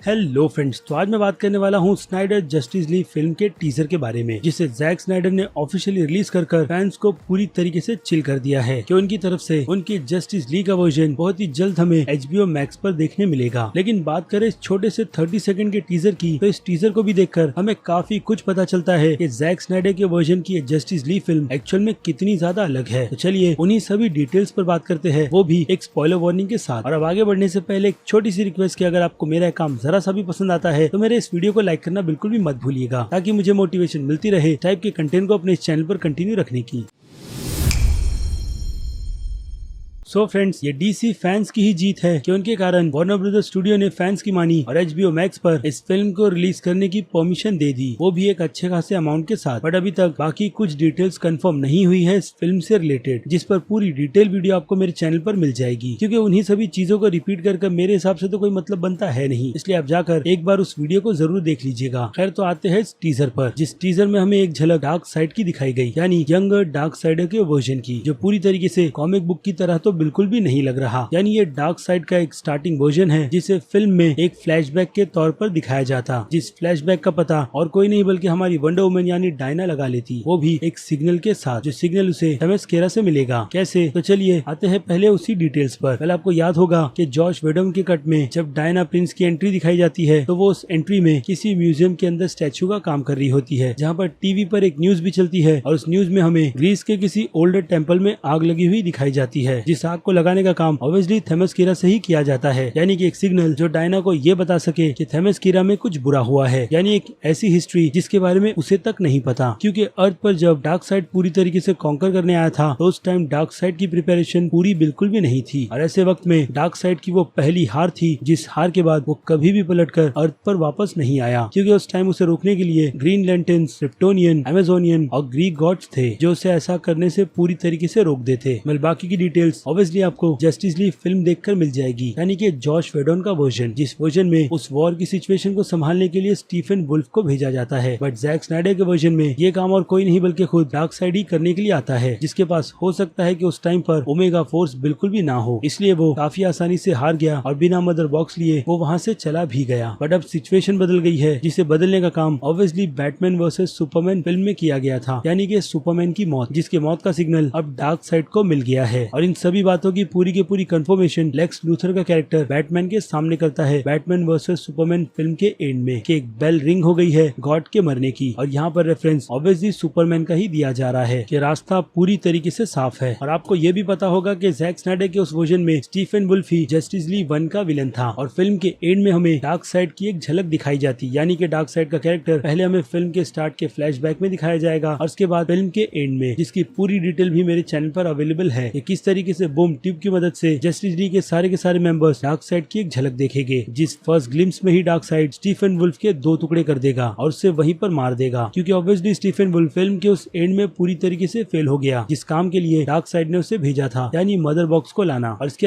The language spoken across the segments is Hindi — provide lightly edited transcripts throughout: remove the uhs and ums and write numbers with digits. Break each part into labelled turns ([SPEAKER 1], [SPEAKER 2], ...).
[SPEAKER 1] हेलो फ्रेंड्स, तो आज मैं बात करने वाला हूँ स्नाइडर जस्टिस लीग फिल्म के टीजर के बारे में, जिसे जैक स्नाइडर ने ऑफिशियली रिलीज कर फैंस को पूरी तरीके से चिल कर दिया है कि उनकी तरफ से उनकी जस्टिस लीग का वर्जन बहुत ही जल्द हमें HBO मैक्स पर देखने मिलेगा। लेकिन बात करें इस छोटे से 30 सेकंड के टीजर की, तो इस टीजर को भी देखकर हमें काफी कुछ पता चलता है कि जैक स्नाइडर के वर्जन की जस्टिस लीग फिल्म एक्चुअल में कितनी ज्यादा अलग है। तो चलिए उन्हीं सभी डिटेल्स पर बात करते हैं, वो भी एक स्पॉइलर वार्निंग के साथ। और अब आगे बढ़ने से पहले एक छोटी सी रिक्वेस्ट कि अगर आपको मेरा काम जरा सा भी पसंद आता है तो मेरे इस वीडियो को लाइक करना बिल्कुल भी मत भूलिएगा, ताकि मुझे मोटिवेशन मिलती रहे टाइप के कंटेंट को अपने इस चैनल पर कंटिन्यू रखने की। सो फ्रेंड्स, ये DC फैंस की ही जीत है कि उनके कारण वार्नर ब्रदर्स स्टूडियो ने फैंस की मानी और HBO मैक्स पर इस फिल्म को रिलीज करने की परमिशन दे दी, वो भी एक अच्छे खासे अमाउंट के साथ। बट अभी तक बाकी कुछ डिटेल्स कंफर्म नहीं हुई है इस फिल्म से रिलेटेड, जिस पर पूरी डिटेल वीडियो आपको मेरे चैनल पर मिल जाएगी, क्योंकि उन्हीं सभी चीजों को रिपीट कर मेरे हिसाब से तो कोई मतलब बनता है नहीं। इसलिए आप जाकर एक बार उस वीडियो को जरूर देख लीजिएगा। खैर, तो आते हैं इस टीजर पर, जिस टीजर में हमें एक झलक डार्क साइड की दिखाई गई, यानी यंगर डार्क साइडर के वर्जन की, जो पूरी तरीके से कॉमिक बुक की तरह तो बिल्कुल भी नहीं लग रहा। यानी ये डार्क साइड का एक स्टार्टिंग वर्जन है, जिसे फिल्म में एक फ्लैशबैक के तौर पर दिखाया जाता, जिस फ्लैशबैक का पता और कोई नहीं बल्कि हमारी वंडर वुमन यानी डायना लगा लेती, वो भी एक सिग्नल के साथ, जो सिग्नल उसे थेमेस्केरा से मिलेगा। कैसे? तो चलिए आते हैं पहले उसी डिटेल्स पर। पहले आपको याद होगा कि जॉश वेडन के कट में जब डायना प्रिंस की एंट्री दिखाई जाती है, तो वो उस एंट्री में किसी म्यूजियम के अंदर स्टैचू का काम कर रही होती है, जहाँ पर टीवी पर एक न्यूज भी चलती है, और उस न्यूज में हमें ग्रीस के किसी ओल्डर टेम्पल में आग लगी हुई दिखाई जाती है, जिस आग को लगाने का काम ऑब्वियसली थेमेस्केरा से ही किया जाता है। यानी कि एक सिग्नल जो डायना को ये बता सके कि थेमेस्केरा में कुछ बुरा हुआ है, यानी एक ऐसी हिस्ट्री जिसके बारे में उसे तक नहीं पता। क्योंकि अर्थ पर जब डार्क साइड पूरी तरीके से कॉन्कर करने आया था, तो उस टाइम डार्क साइड की प्रिपरेशन पूरी बिल्कुल भी नहीं थी, और ऐसे वक्त में डार्क साइड की वो पहली हार थी, जिस हार के बाद वो कभी भी पलटकर अर्थ पर वापस नहीं आया, क्योंकि उस टाइम उसे रोकने के लिए ग्रीन लैंटर्न्स, क्रिप्टोनियन, अमेजोनियन और ग्रीक गॉड्स थे, जो उसे ऐसा करने से पूरी तरीके से रोक देते। मतलब बाकी की डिटेल्स ऑब्वियसली आपको जस्टिस लीग फिल्म देखकर मिल जाएगी, यानी कि जॉश वेडन का वर्जन, जिस वर्जन में उस वॉर की सिचुएशन को संभालने के लिए स्टीफन वुल्फ को भेजा जाता है। बट जैक स्नाइडर के वर्जन में ये काम और कोई नहीं बल्कि खुद डार्क साइड ही करने के लिए आता है, जिसके पास हो सकता है कि उस टाइम पर ओमेगा फोर्स बिल्कुल भी ना हो, इसलिए वो काफी आसानी से हार गया और बिना मदर बॉक्स लिए वो वहाँ से चला भी गया। बट अब सिचुएशन बदल गई है, जिसे बदलने का काम obviously Batman versus Superman film में किया गया था, यानी कि सुपरमैन की मौत, जिसके मौत का सिग्नल अब डार्क साइड को मिल गया है। और इन सभी बातों की पूरी कंफर्मेशन लेक्स लूथर का कैरेक्टर बैटमैन के सामने करता है बैटमैन वर्सेस सुपरमैन फिल्म के एंड में, कि एक बेल रिंग हो गई है गॉड के मरने की। और यहाँ पर रेफरेंस ऑब्वियसली सुपरमैन का ही दिया जा रहा है कि रास्ता पूरी तरीके से साफ है। और आपको ये भी पता होगा कि जैक स्नाइडर के उस वर्जन में स्टीफन वुल्फ ही जस्टिस लीग 1 का विलन था, और फिल्म के एंड में हमें डार्क साइड की एक झलक दिखाई जाती, यानी कि डार्क साइड का कैरेक्टर पहले हमें फिल्म के स्टार्ट के फ्लैशबैक में दिखाया जाएगा, और उसके बाद फिल्म के एंड में, जिसकी पूरी डिटेल भी मेरे चैनल पर अवेलेबल है कि किस तरीके से बूम ट्यूब की मदद से जस्टिस लीग के सारे मेंबर्स डार्क साइड की एक झलक देखेंगे, जिस फर्स्ट ग्लिम्स में ही डार्क साइड स्टीफन वुल्फ के 2 टुकड़े कर देगा और उसे वहीं पर मार देगा, क्योंकि ऑब्वियसली स्टीफन वुल्फ फिल्म के उस एंड में पूरी तरीके से फेल हो गया, जिस काम के लिए डार्क साइड ने उसे भेजा था, यानी मदर बॉक्स को लाना। और इसके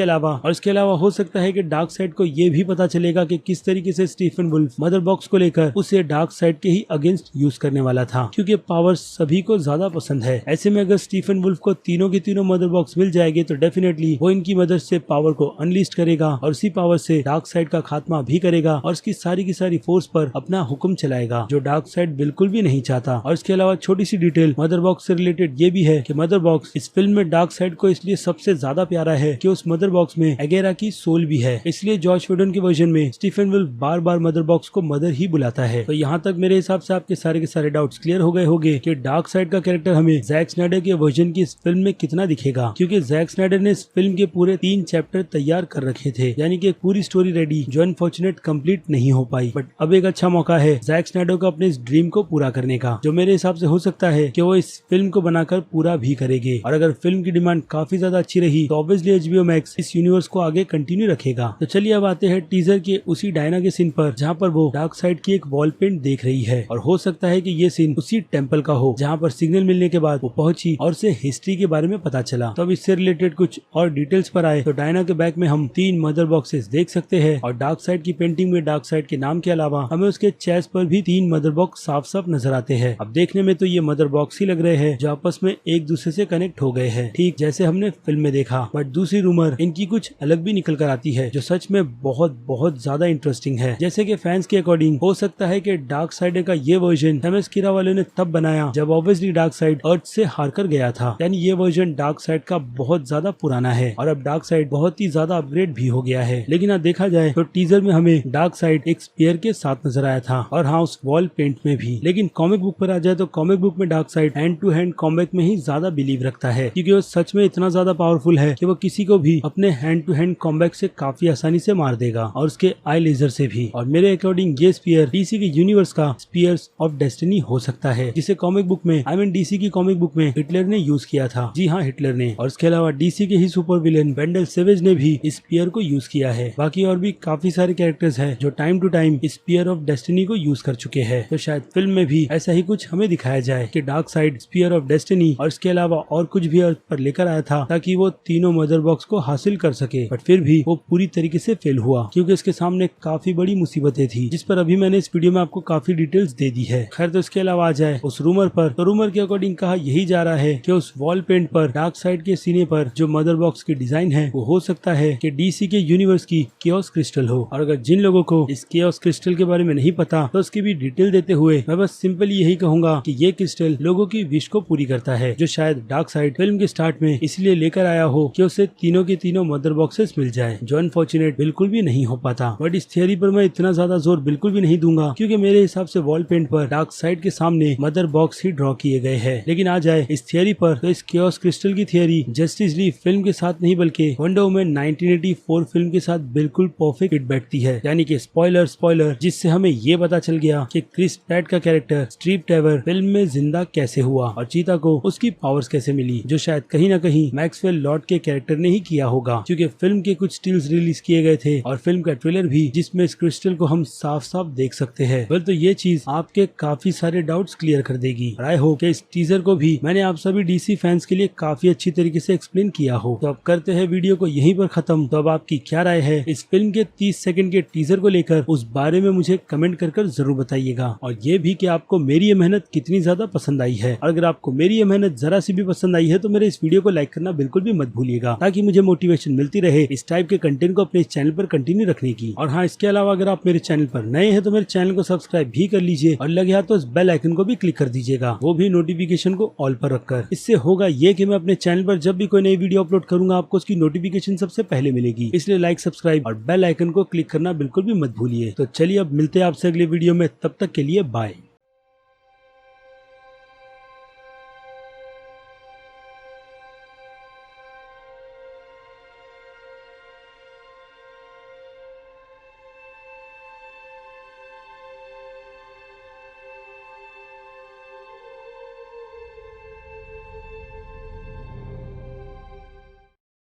[SPEAKER 1] अलावा हो सकता है कि डार्क साइड को ये भी पता चलेगा कि किस तरीके से स्टीफन वुल्फ मदर बॉक्स को लेकर उसे डार्क साइड के ही अगेंस्ट यूज करने वाला था, क्योंकि पावर सभी को ज्यादा पसंद है। ऐसे में अगर स्टीफन वुल्फ को तीनों के तीनों मदर बॉक्स मिल जाएंगे, तो डेफिनेटली वो इनकी मदद से पावर को अनलिस्ट करेगा, और उसी पावर से डार्क साइड का खात्मा भी करेगा, और उसकी सारी की सारी फोर्स पर अपना हुक्म चलाएगा, जो डार्क साइड बिल्कुल भी नहीं चाहता। और इसके अलावा छोटी सी डिटेल मदर बॉक्स से रिलेटेड ये भी है कि मदर बॉक्स इस फिल्म में डार्क साइड को इसलिए सबसे ज्यादा प्यारा है कि उस मदर बॉक्स में एगेरा की सोल भी है, इसलिए जॉश वेडन के वर्जन में स्टीफन वुल्फ बार बार मदर बॉक्स को मदर ही बुलाता है। तो यहाँ तक मेरे हिसाब से आपके सारे के सारे डाउट्स क्लियर हो गए होंगे कि डार्क साइड का कैरेक्टर हमें जैक स्नाइडर के वर्जन की इस फिल्म में कितना दिखेगा, क्योंकि जैक स्नाइडर ने इस फिल्म के पूरे 3 चैप्टर तैयार कर रखे थे, यानी कि पूरी स्टोरी रेडी, जो अनफॉर्चुनेट कंप्लीट नहीं हो पाई। बट अब एक अच्छा मौका है जैक स्नाइडर को अपने इस ड्रीम को पूरा करने का, जो मेरे हिसाब से हो सकता है कि वो इस फिल्म को बनाकर पूरा भी करेंगे। और अगर फिल्म की डिमांड काफी ज्यादा अच्छी रही, तो ऑब्वियसली HBO मैक्स इस यूनिवर्स को आगे कंटिन्यू रखेगा। तो चलिए अब आते हैं टीजर के उसी डायना के सीन पर, जहाँ पर वो डार्क साइड की एक वॉल पेंट देख रही है, और हो सकता है कि ये सीन उसी टेम्पल का हो, जहाँ पर सिग्नल मिलने के बाद वो पहुंची और उसे हिस्ट्री के बारे में पता चला। तो अब इससे रिलेटेड कुछ कुछ और डिटेल्स पर आए तो डायना के बैग में हम 3 मदर बॉक्सेस देख सकते हैं और डार्क साइड की पेंटिंग में डार्क साइड के नाम के अलावा हमें उसके चेस्ट पर भी 3 मदर बॉक्स साफ साफ नजर आते हैं। अब देखने में तो ये मदर बॉक्स ही लग रहे हैं जो आपस में एक दूसरे से कनेक्ट हो गए हैं, ठीक जैसे हमने फिल्म में देखा। बट दूसरी रूमर इनकी कुछ अलग भी निकल कर आती है जो सच में बहुत ज्यादा इंटरेस्टिंग है। जैसे कि फैंस के अकॉर्डिंग हो सकता है कि डार्क साइड का ये वर्जन एमएस किरा वालों ने तब बनाया जब ऑब्वियसली डार्क साइड अर्थ से हार कर गया था, यानी ये वर्जन डार्क साइड का बहुत ज्यादा पुराना है और अब डार्क साइड बहुत ही ज्यादा अपग्रेड भी हो गया है। लेकिन अब देखा जाए तो टीजर में हमें डार्क साइड एक स्पीयर के साथ नजर आया था और हाँ उस वॉल पेंट में भी। लेकिन कॉमिक बुक पर आ जाए तो कॉमिक बुक में dark side hand to hand combat में ही ज्यादा बिलीव रखता है क्योंकि वो सच में इतना ज्यादा पावरफुल है कि वो किसी को भी अपने हैंड टू हैंड कॉम्बैट से काफी आसानी से मार देगा और उसके आई लेजर से भी। और मेरे अकॉर्डिंग ये स्पीयर डीसी के यूनिवर्स का स्पीयर्स ऑफ डेस्टिनी हो सकता है जिसे कॉमिक बुक में डीसी की कॉमिक बुक में हिटलर ने यूज किया था। जी हाँ, हिटलर ने। और इसके अलावा डीसी के ही सुपर विलेन वेंडल सेवेज ने भी स्पीयर को यूज किया है। बाकी और भी काफी सारे कैरेक्टर्स हैं जो time to time spear of destiny को यूज कर चुके हैं, तो शायद फिल्म में भी ऐसा ही कुछ हमें दिखाया जाए कि dark side spear of destiny और इसके अलावा और कुछ भी अर्थ पर लेकर आया था ताकि वो तीनों मदर बॉक्स को हासिल कर सके। बट फिर भी वो पूरी तरीके से फेल हुआ क्योंकि इसके सामने काफी बड़ी मुसीबतें थी जिस पर अभी मैंने इस वीडियो में आपको काफी डिटेल्स दे दी है। खैर, तो इसके अलावा आ जाए उस रूमर पर, तो रूमर के अकॉर्डिंग कहा यही जा रहा है कि उस वॉल पेंट पर डार्क साइड के सीने पर जो मदर बॉक्स की डिजाइन है वो हो सकता है कि डीसी के यूनिवर्स की केओस क्रिस्टल हो। और अगर जिन लोगों को इस केओस क्रिस्टल के बारे में नहीं पता तो उसकी भी डिटेल देते हुए मैं बस सिंपली यही कहूंगा कि ये क्रिस्टल लोगों की विश को पूरी करता है जो शायद डार्क साइड फिल्म के स्टार्ट में इसलिए लेकर आया हो कि उसे तीनों के तीनों मदर बॉक्सेस मिल जाए, जो अनफॉर्चुनेट बिल्कुल भी नहीं हो पाता। बट इस थियरी पर मैं इतना ज्यादा जोर बिल्कुल भी नहीं दूंगा क्योंकि मेरे हिसाब से वॉल पेंट पर डार्क साइड के सामने मदर बॉक्स ही ड्रॉ किए गए हैं। लेकिन आ जाए इस थियरी पर, तो इस केओस क्रिस्टल की थियरी जस्टिस लीग फिल्म के साथ नहीं बल्कि वंडर वुमन 1984 फिल्म के साथ बिल्कुल परफेक्ट फिट बैठती है। यानी कि स्पॉइलर जिससे हमें ये पता चल गया कि क्रिस प्रैट का कैरेक्टर स्टीव ट्रेवर फिल्म में जिंदा कैसे हुआ और चीता को उसकी पावर्स कैसे मिली, जो शायद कहीं ना कहीं मैक्सवेल लॉर्ड के कैरेक्टर ने ही किया होगा क्योंकि फिल्म के कुछ स्टिल्स रिलीज किए गए थे और फिल्म का ट्रेलर भी जिसमें इस क्रिस्टल को हम साफ साफ देख सकते हैं। वेल, तो ये चीज आपके काफी सारे डाउट्स क्लियर कर देगी। आई होप कि इस टीजर को भी मैंने आप सभी डीसी फैंस के लिए काफी अच्छी तरीके से एक्सप्लेन किया हो। तो अब करते हैं वीडियो को यहीं पर खत्म। तो अब आपकी क्या राय है इस फिल्म के 30 सेकंड के टीजर को लेकर, उस बारे में मुझे कमेंट कर जरूर बताइएगा। और ये भी कि आपको मेरी ये मेहनत कितनी ज्यादा पसंद आई है। और अगर आपको मेरी ये मेहनत जरा सी भी पसंद आई है तो मेरे इस वीडियो को लाइक करना बिल्कुल भी मत भूलिएगा ताकि मुझे मोटिवेशन मिलती रहे इस टाइप के कंटेंट को अपने चैनल पर कंटिन्यू रखने की। और हाँ, इसके अलावा अगर आप मेरे चैनल पर नए हैं तो मेरे चैनल को सब्सक्राइब भी कर लीजिए और लगे हाथ तो इस बेल आइकन को भी क्लिक कर दीजिएगा, वो भी नोटिफिकेशन को ऑल पर रखकर। इससे होगा ये कि मैं अपने चैनल पर जब भी कोई नई वीडियो अपलोड करूंगा आपको उसकी नोटिफिकेशन सबसे पहले मिलेगी। इसलिए लाइक, सब्सक्राइब और बेल आइकन को क्लिक करना बिल्कुल भी मत भूलिए। तो चलिए अब मिलते हैं आपसे अगले वीडियो में, तब तक के लिए बाय।